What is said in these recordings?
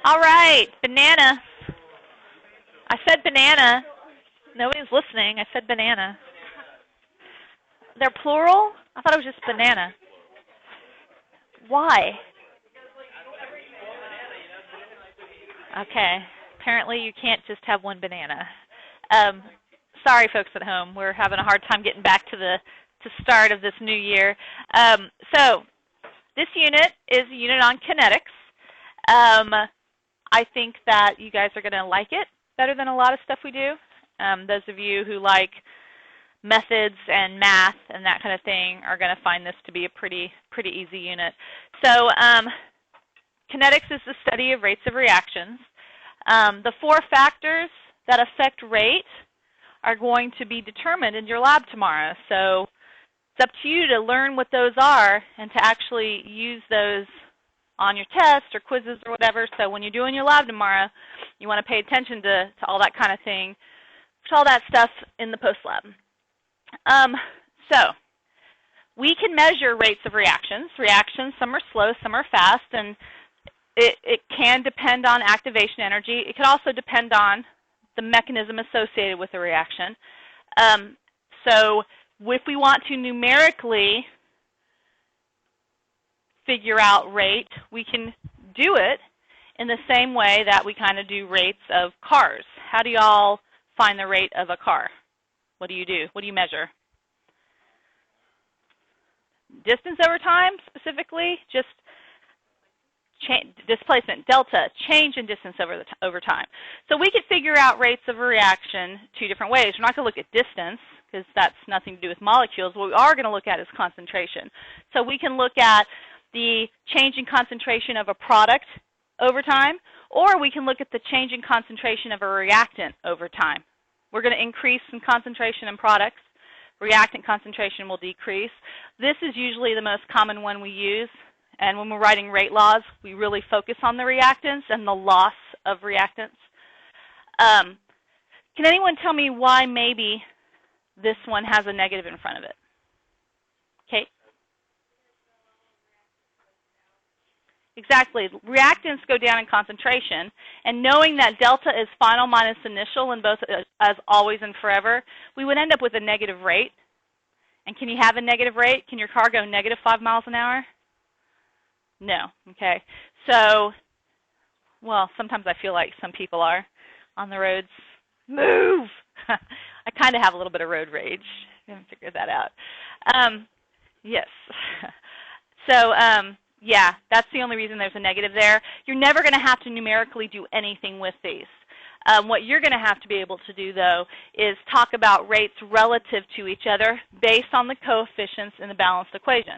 All right, banana. I said banana. Nobody's listening. I said banana. They're plural? I thought it was just banana. Why? Okay. Apparently you can't just have one banana. Um, sorry, folks at home. We're having a hard time getting back to the start of this new year. So this unit is a unit on kinetics. I think that you guys are going to like it better than a lot of stuff we do. Those of you who like methods and math and that kind of thing are going to find this to be a pretty easy unit. So kinetics is the study of rates of reactions. The four factors that affect rate are going to be determined in your lab tomorrow. So it's up to you to learn what those are and to actually use those on your tests or quizzes or whatever. So when you're doing your lab tomorrow, you want to pay attention to all that kind of thing, to all that stuff in the post-lab. So we can measure rates of reactions. Reactions, some are slow, some are fast, and it can depend on activation energy. It could also depend on the mechanism associated with the reaction. So if we want to numerically figure out rate, we can do it in the same way that we kind of do rates of cars. How do y'all find the rate of a car? What do you do? What do you measure? Distance over time, specifically, just displacement, delta, change in distance over time. So we could figure out rates of a reaction two different ways. We're not going to look at distance, because that's nothing to do with molecules. What we are going to look at is concentration. So we can look at the change in concentration of a product over time, or we can look at the change in concentration of a reactant over time. We're going to increase in concentration in products. Reactant concentration will decrease. This is usually the most common one we use, and when we're writing rate laws, we really focus on the reactants and the loss of reactants. Can anyone tell me why maybe this one has a negative in front of it? Kate? Exactly. Reactants go down in concentration, and knowing that delta is final minus initial in both as always and forever, we would end up with a negative rate. And can you have a negative rate? Can your car go negative 5 miles an hour? No. Okay. So, well, sometimes I feel like some people are on the roads. Move! I kind of have a little bit of road rage. I haven't figured that out. Yes. So, yeah, that's the only reason there's a negative there. You're never going to have to numerically do anything with these. What you're going to have to be able to do, though, is talk about rates relative to each other based on the coefficients in the balanced equation.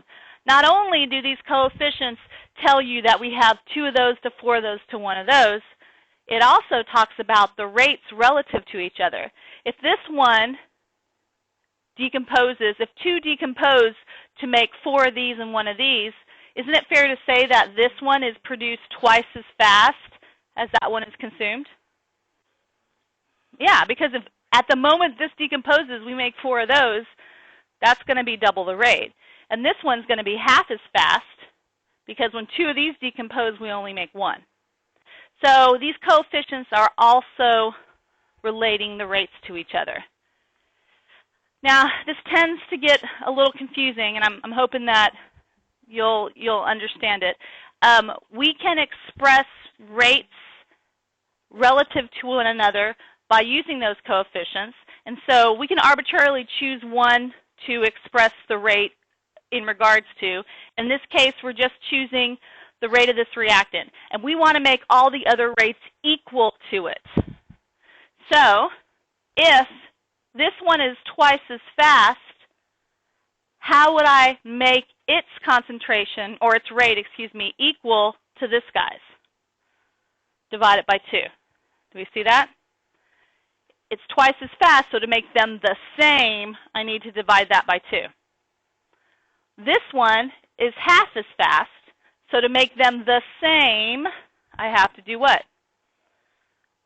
Not only do these coefficients tell you that we have 2 of those to 4 of those to 1 of those, it also talks about the rates relative to each other. If this one decomposes, if 2 decompose to make 4 of these and 1 of these, isn't it fair to say that this one is produced twice as fast as that one is consumed? Yeah, because if at the moment this decomposes, we make 4 of those, that's going to be double the rate. And this one's going to be half as fast because when 2 of these decompose, we only make 1. So these coefficients are also relating the rates to each other. Now, this tends to get a little confusing, and I'm hoping that you'll understand it. We can express rates relative to one another by using those coefficients, and so we can arbitrarily choose one to express the rate in regards to. In this case, we're just choosing the rate of this reactant, and we want to make all the other rates equal to it. So if this one is twice as fast, how would I make its concentration, or its rate, excuse me, equal to this guy's? Divide it by 2. Do we see that? It's twice as fast, so to make them the same, I need to divide that by 2. This one is half as fast, so to make them the same, I have to do what?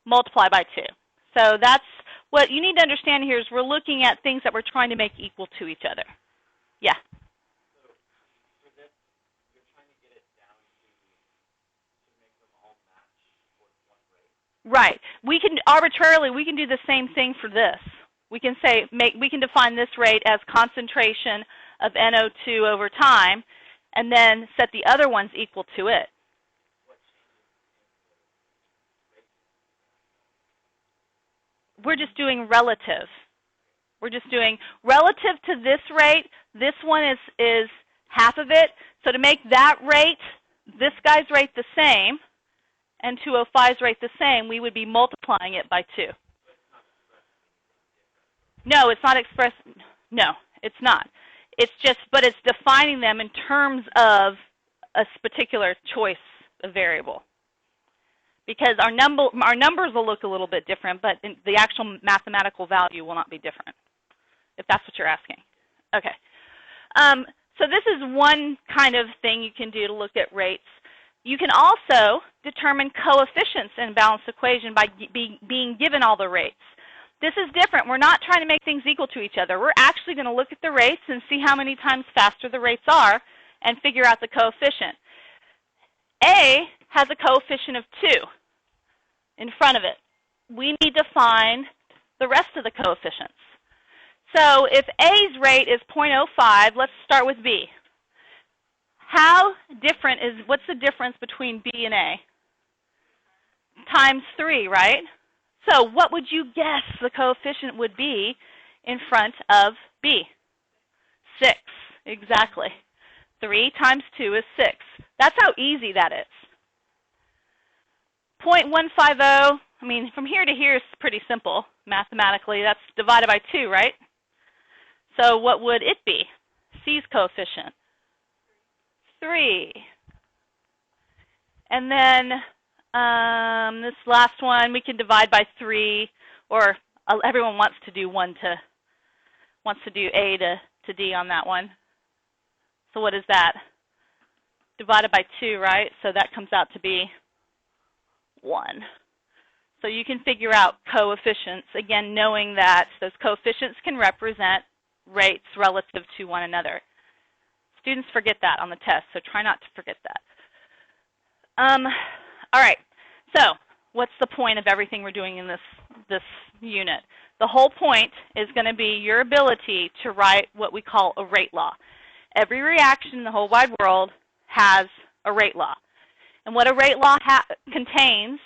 Multiply by 2. So that's what you need to understand here is we're looking at things that we're trying to make equal to each other. Yeah? So for this, you're trying to get it down to make them all match Right. We can arbitrarily, we can do the same thing for this. We can say, we can define this rate as concentration of NO2 over time, and then set the other ones equal to it. We're just doing relative. We're just doing relative to this rate. This one is half of it. So to make that rate, this guy's rate the same, and 205's rate the same, we would be multiplying it by 2. No, it's not expressed. No, it's not. It's just, but it's defining them in terms of a particular choice of variable. Because our numbers will look a little bit different, but the actual mathematical value will not be different, if that's what you're asking. Okay. So this is one kind of thing you can do to look at rates. You can also determine coefficients in a balanced equation by being given all the rates. This is different. We're not trying to make things equal to each other. We're actually going to look at the rates and see how many times faster the rates are and figure out the coefficient. A has a coefficient of 2 in front of it. We need to find the rest of the coefficients. So if A's rate is 0.05, let's start with B. What's the difference between B and A? Times 3, right? So what would you guess the coefficient would be in front of B? 6, exactly. 3 times 2 is 6. That's how easy that is. 0.150, I mean, from here to here is pretty simple mathematically. That's divided by 2, right? So what would it be? C's coefficient. 3. And then this last one, we can divide by 3, or everyone wants to do A to D on that one. So what is that? Divided by 2, right? So that comes out to be 1. So you can figure out coefficients, again, knowing that those coefficients can represent rates relative to one another. Students forget that on the test, so try not to forget that. All right, so what's the point of everything we're doing in this unit? The whole point is going to be your ability to write what we call a rate law. Every reaction in the whole wide world has a rate law. And what a rate law contains,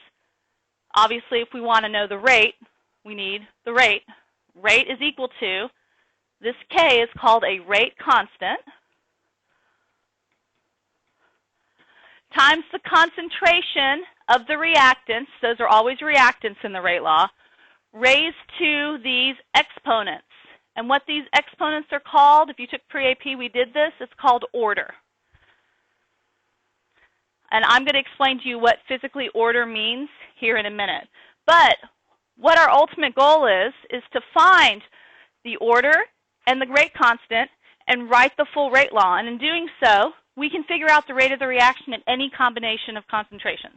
obviously if we want to know the rate, we need the rate. Rate is equal to, this K is called a rate constant, times the concentration of the reactants, those are always reactants in the rate law, raised to these exponents. And what these exponents are called, if you took pre-AP, we did this, it's called order. And I'm going to explain to you what physically order means here in a minute. But what our ultimate goal is to find the order and the rate constant and write the full rate law. And in doing so, we can figure out the rate of the reaction at any combination of concentrations.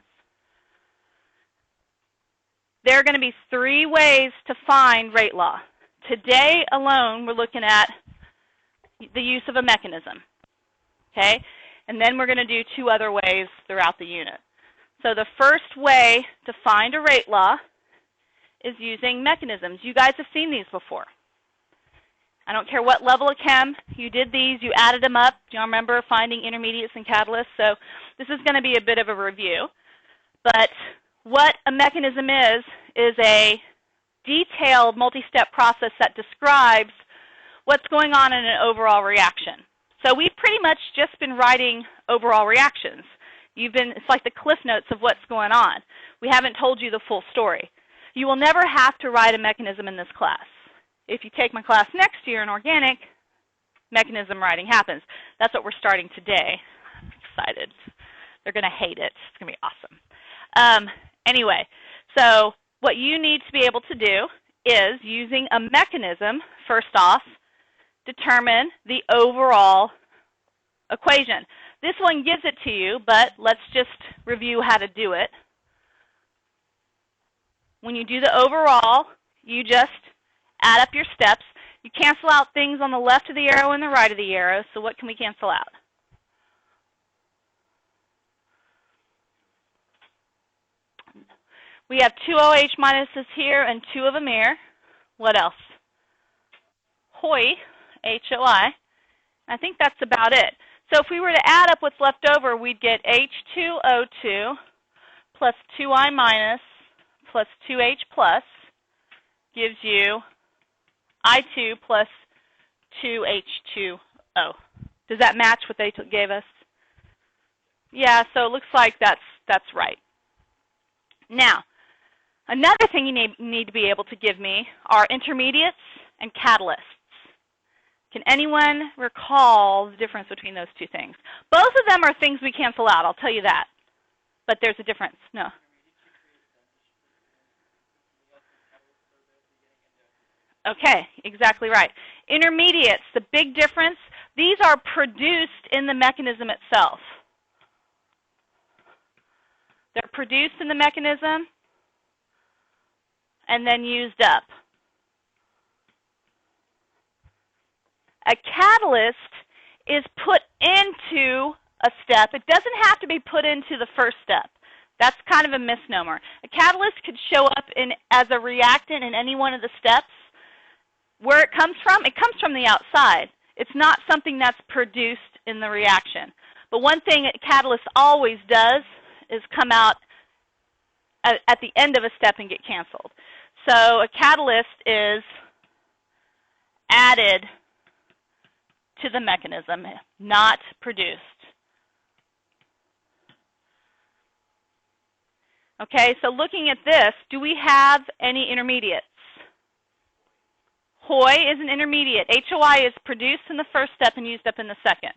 There are going to be 3 ways to find rate law. Today alone, we're looking at the use of a mechanism. Okay? And then we're going to do 2 other ways throughout the unit. So the first way to find a rate law is using mechanisms. You guys have seen these before. I don't care what level of chem, you did these, you added them up. Do you remember finding intermediates and catalysts? So this is going to be a bit of a review. But what a mechanism is a detailed multi-step process that describes what's going on in an overall reaction. So we've pretty much just been writing overall reactions. It's like the cliff notes of what's going on. We haven't told you the full story. You will never have to write a mechanism in this class. If you take my class next year in organic, mechanism writing happens. That's what we're starting today. I'm excited. They're going to hate it. It's going to be awesome. Anyway, so what you need to be able to do is, using a mechanism, first off, determine the overall equation. This one gives it to you, but let's just review how to do it. When you do the overall, you just add up your steps. You cancel out things on the left of the arrow and the right of the arrow, so what can we cancel out? We have 2 OH minuses here and 2 of them here. What else? HOI, HOI. I think that's about it. So if we were to add up what's left over, we'd get H2O2 plus 2I minus plus 2H plus gives you I2 plus 2H2O. Does that match what they gave us? Yeah, so it looks like that's right. Now, another thing you need to be able to give me are intermediates and catalysts. Can anyone recall the difference between those two things? Both of them are things we cancel out, I'll tell you that. But there's a difference. No. Okay, exactly right. Intermediates, the big difference, these are produced in the mechanism itself. They're produced in the mechanism and then used up. A catalyst is put into a step. It doesn't have to be put into the first step. That's kind of a misnomer. A catalyst could show up as a reactant in any one of the steps. Where it comes from the outside. It's not something that's produced in the reaction. But one thing a catalyst always does is come out at the end of a step and get canceled. So a catalyst is added to the mechanism, not produced. Okay, so looking at this, do we have any intermediates? HOI is an intermediate. HOI is produced in the first step and used up in the second.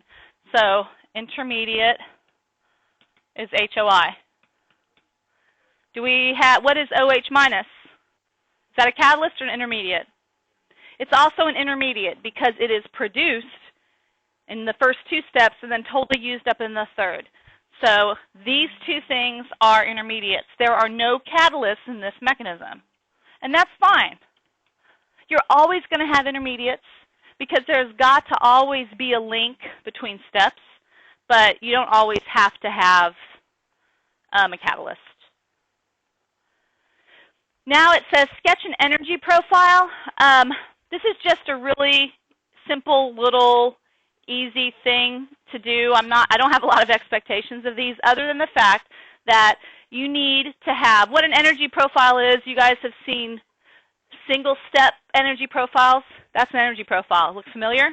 So intermediate is HOI. Do we have, what is OH minus? Is that a catalyst or an intermediate? It's also an intermediate because it is produced in the first two steps and then totally used up in the third. So these two things are intermediates. There are no catalysts in this mechanism. And that's fine. You're always going to have intermediates because there's got to always be a link between steps, but you don't always have to have a catalyst. Now it says sketch an energy profile. This is just a really simple little easy thing to do. I don't have a lot of expectations of these other than the fact that you need to have what an energy profile is. You guys have seen single step energy profiles. That's an energy profile. Look familiar?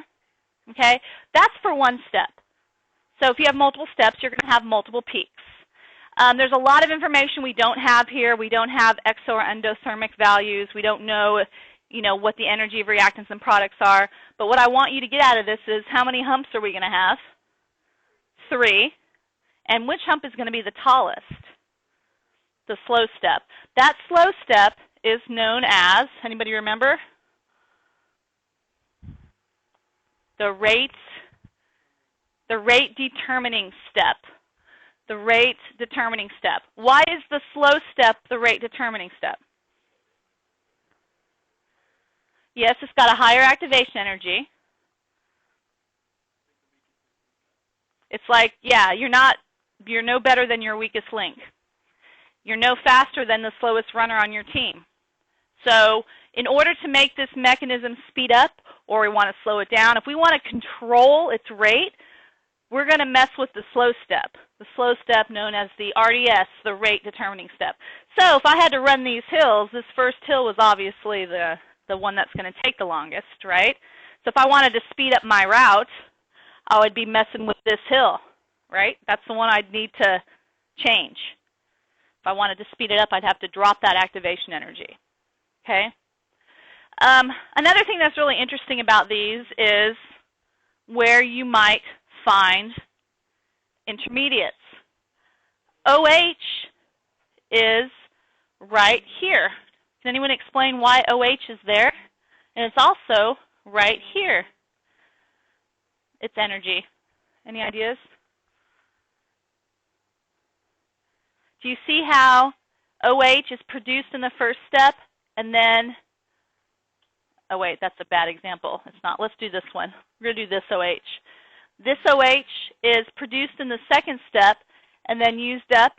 Okay? That's for one step. So if you have multiple steps, you're going to have multiple peaks. There's a lot of information we don't have here. We don't have exo or endothermic values. We don't know, what the energy of reactants and products are. But what I want you to get out of this is how many humps are we going to have? 3. And which hump is going to be the tallest? The slow step. That slow step is known as, anybody remember? The rate determining step. The rate determining step. Why is the slow step the rate determining step? Yes, it's got a higher activation energy. It's like, yeah, you're no better than your weakest link. You're no faster than the slowest runner on your team. So in order to make this mechanism speed up, or we want to slow it down, if we want to control its rate, we're going to mess with the slow step. The slow step known as the RDS, the rate determining step. So if I had to run these hills, this first hill was obviously the one that's going to take the longest, right? So if I wanted to speed up my route, I would be messing with this hill, right? That's the one I'd need to change. If I wanted to speed it up, I'd have to drop that activation energy, okay? Another thing that's really interesting about these is where you might find intermediates. OH is right here. Can anyone explain why OH is there? And it's also right here. It's energy. Any ideas? Do you see how OH is produced in the first step and then, oh wait, that's a bad example. It's not. Let's do this one. We're going to do this OH. This OH is produced in the second step and then used up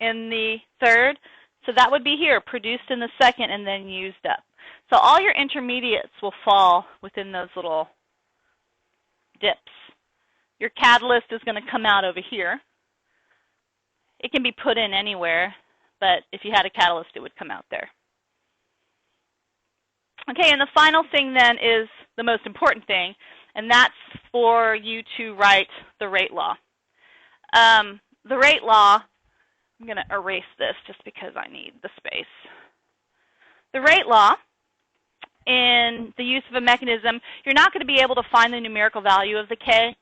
in the third. So that would be here, produced in the second and then used up. So all your intermediates will fall within those little dips. Your catalyst is going to come out over here. It can be put in anywhere, but if you had a catalyst, it would come out there. Okay, and the final thing then is the most important thing, and that's for you to write the rate law. The rate law, I'm going to erase this just because I need the space. The rate law, in the use of a mechanism, you're not going to be able to find the numerical value of the K,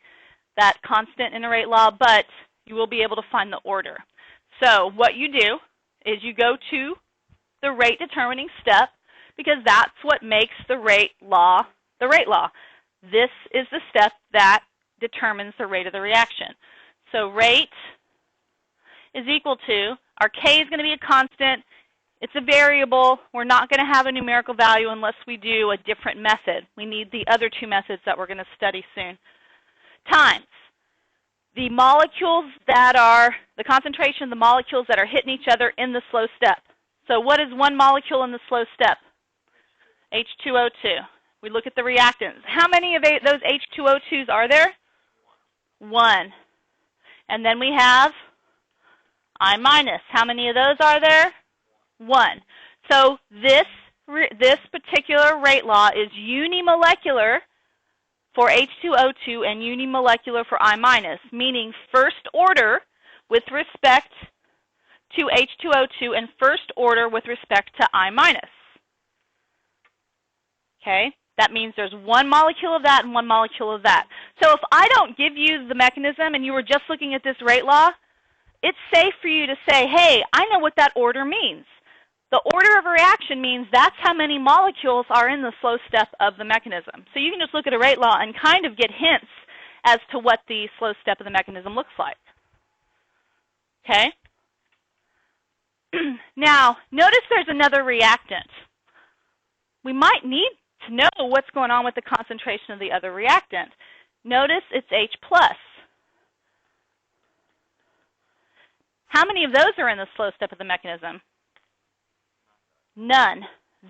that constant in a rate law, but you will be able to find the order. So what you do is you go to the rate determining step, because that's what makes the rate law the rate law. This is the step that determines the rate of the reaction. So rate is equal to, our K is going to be a constant. It's a variable. We're not going to have a numerical value unless we do a different method. We need the other two methods that we're going to study soon. Times the molecules that are, the concentration of the molecules that are hitting each other in the slow step. So what is one molecule in the slow step? H2O2. We look at the reactants. How many of those H2O2s are there? One. And then we have I minus. How many of those are there? One. So this particular rate law is unimolecular for H2O2 and unimolecular for I minus, meaning first order with respect to H2O2 and first order with respect to I minus. Okay? That means there's one molecule of that and one molecule of that. So if I don't give you the mechanism and you were just looking at this rate law, it's safe for you to say, hey, I know what that order means. The order of a reaction means that's how many molecules are in the slow step of the mechanism. So you can just look at a rate law and kind of get hints as to what the slow step of the mechanism looks like. Okay? Now, notice there's another reactant. We might need to know what's going on with the concentration of the other reactant. Notice it's H+. How many of those are in the slow step of the mechanism? None.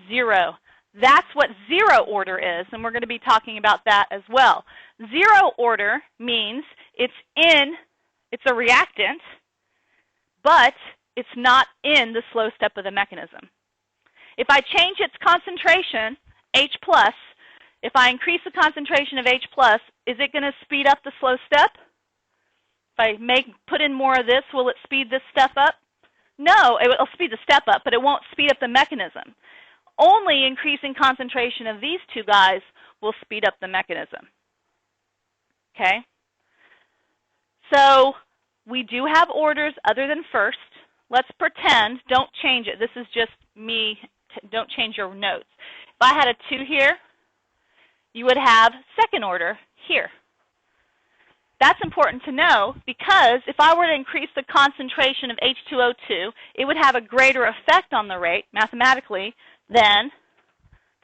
Zero. That's what zero order is, and we're going to be talking about that as well. Zero order means it's a reactant, but it's not in the slow step of the mechanism. If I change its concentration, H+, if I increase the concentration of H+, is it going to speed up the slow step? If I put in more of this, will it speed this step up? No, it will speed the step up, but it won't speed up the mechanism. Only increasing concentration of these two guys will speed up the mechanism. Okay? So we do have orders other than first. Let's pretend, don't change it. This is just me, don't change your notes. If I had a 2 here, you would have second order here. That's important to know because if I were to increase the concentration of H2O2, it would have a greater effect on the rate, mathematically, than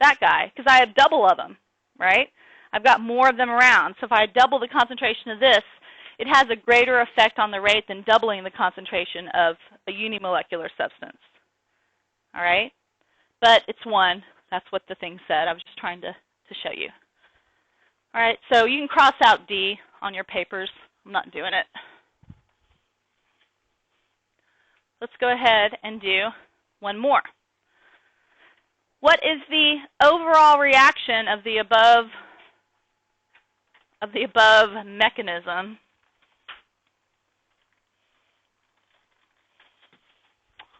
that guy, because I have double of them, right? I've got more of them around. So if I double the concentration of this, it has a greater effect on the rate than doubling the concentration of a unimolecular substance. All right? But it's 1. That's what the thing said. I was just trying to show you. All right, so you can cross out D on your papers. I'm not doing it. Let's go ahead and do one more. What is the overall reaction of the above mechanism?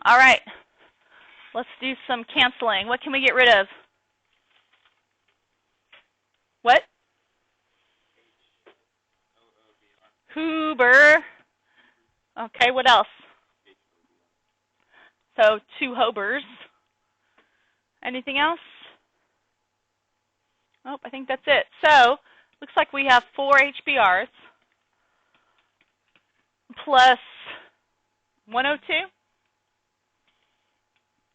All right, let's do some canceling. What can we get rid of? What? Huber. Okay, what else? So 2 Hobers. Anything else? Oh, I think that's it. So, looks like we have 4 HBRs plus 102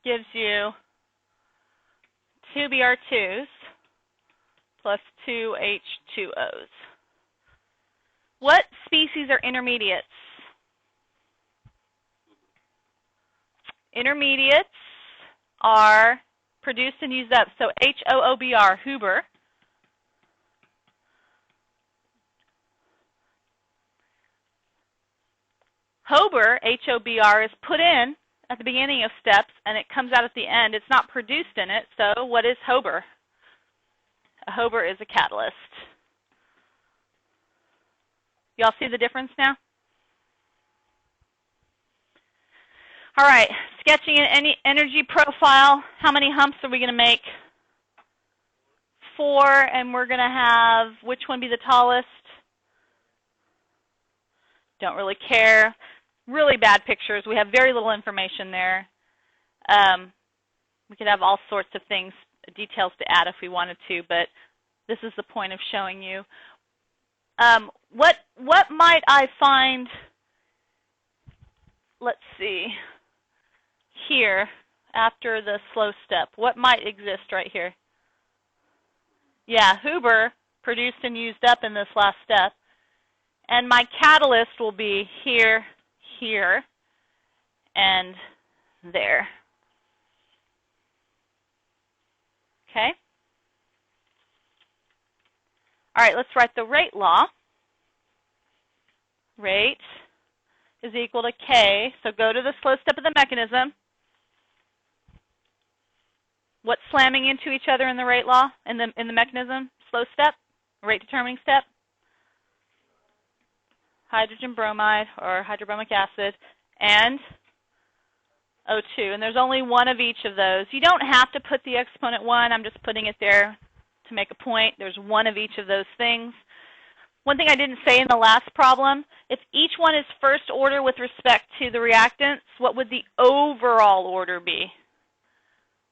gives you 2 Br2s plus 2 H2Os. What species are intermediates? Intermediates are produced and used up. So HOOBR, Huber. HOBR, H-O-B-R, is put in at the beginning of steps, and it comes out at the end. It's not produced in it, so what is HOBR? A HOBR is a catalyst. Y'all see the difference now? All right, sketching an energy profile. How many humps are we going to make? 4, and we're going to have, which one be the tallest? Don't really care. Really bad pictures. We have very little information there. We could have all sorts of things, details to add if we wanted to, but this is the point of showing you. What might I find, let's see, here after the slow step? What might exist right here? Yeah, Huber produced and used up in this last step. And my catalyst will be here, here, and there. Okay? All right, let's write the rate law. Rate is equal to K. So go to the slow step of the mechanism. What's slamming into each other in the rate law, in the mechanism? Slow step, rate determining step. Hydrogen bromide or hydrobromic acid, and O2. And there's only one of each of those. You don't have to put the exponent 1. I'm just putting it there to make a point. There's one of each of those things. One thing I didn't say in the last problem, if each one is first order with respect to the reactants, what would the overall order be?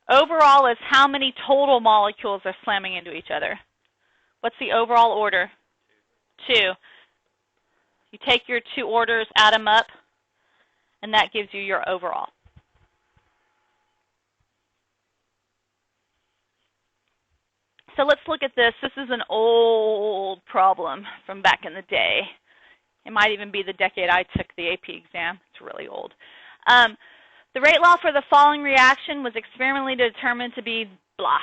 Overall is how many total molecules are slamming into each other. What's the overall order? 2. You take your 2 orders, add them up, and that gives you your overall. So let's look at this. This is an old problem from back in the day. It might even be the decade I took the AP exam. It's really old. The rate law for the following reaction was experimentally determined to be blah.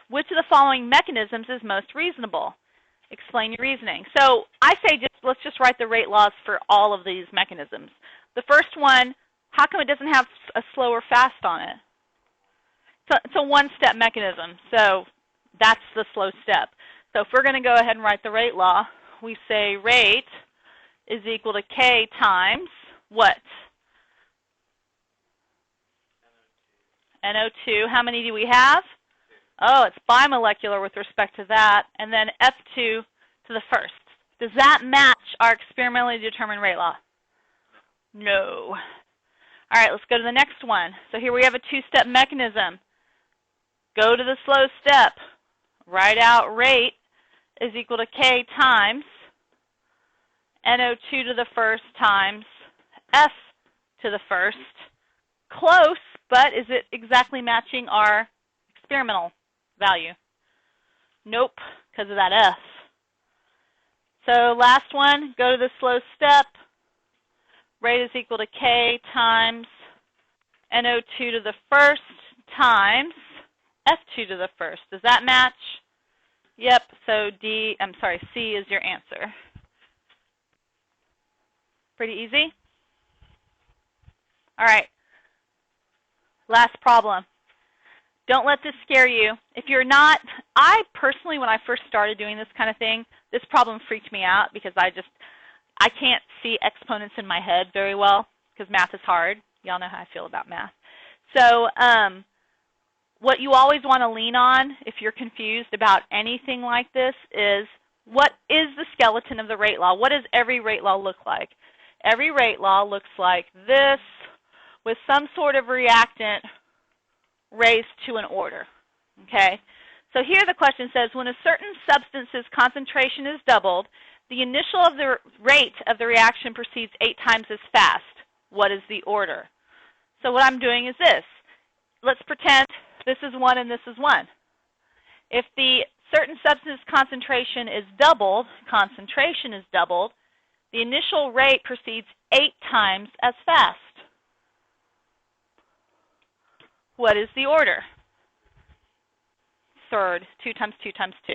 Which of the following mechanisms is most reasonable? Explain your reasoning. So I say let's just write the rate laws for all of these mechanisms. The first one, how come it doesn't have a slow or fast on it? It's a one-step mechanism, so that's the slow step. So if we're going to go ahead and write the rate law, we say rate is equal to K times what? NO2. How many do we have? Oh, it's bimolecular with respect to that. And then F2 to the first. Does that match our experimentally determined rate law? No. All right, let's go to the next one. So here we have a 2-step mechanism. Go to the slow step. Write out rate is equal to K times NO2 to the first times F to the first. Close, but is it exactly matching our experimental value? Nope, because of that F. So last one, go to the slow step. Rate is equal to K times NO2 to the first times F2 to the first. Does that match? Yep, so C is your answer. Pretty easy? All right, last problem. Don't let this scare you. If you're not, I personally, when I first started doing this kind of thing, this problem freaked me out because I can't see exponents in my head very well because math is hard. Y'all know how I feel about math. So what you always want to lean on if you're confused about anything like this is, what is the skeleton of the rate law? What does every rate law look like? Every rate law looks like this with some sort of reactant raised to an order. Okay? So here the question says, when a certain substance's concentration is doubled, the initial of the rate of the reaction proceeds 8 times as fast. What is the order? So what I'm doing is this. Let's pretend this is 1 and this is 1. If the certain substance concentration is doubled, the initial rate proceeds 8 times as fast. What is the order? Third, 2 times 2 times 2.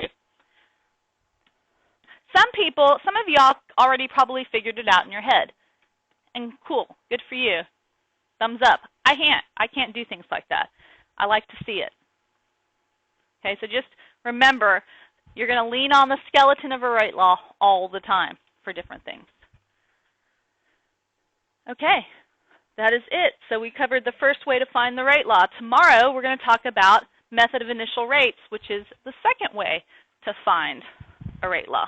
Some of y'all already probably figured it out in your head. And cool, good for you. Thumbs up. I can't do things like that. I like to see it. Okay, so just remember, you're going to lean on the skeleton of a rate law all the time for different things. Okay, that is it. So we covered the first way to find the rate law. Tomorrow we're going to talk about method of initial rates, which is the second way to find a rate law.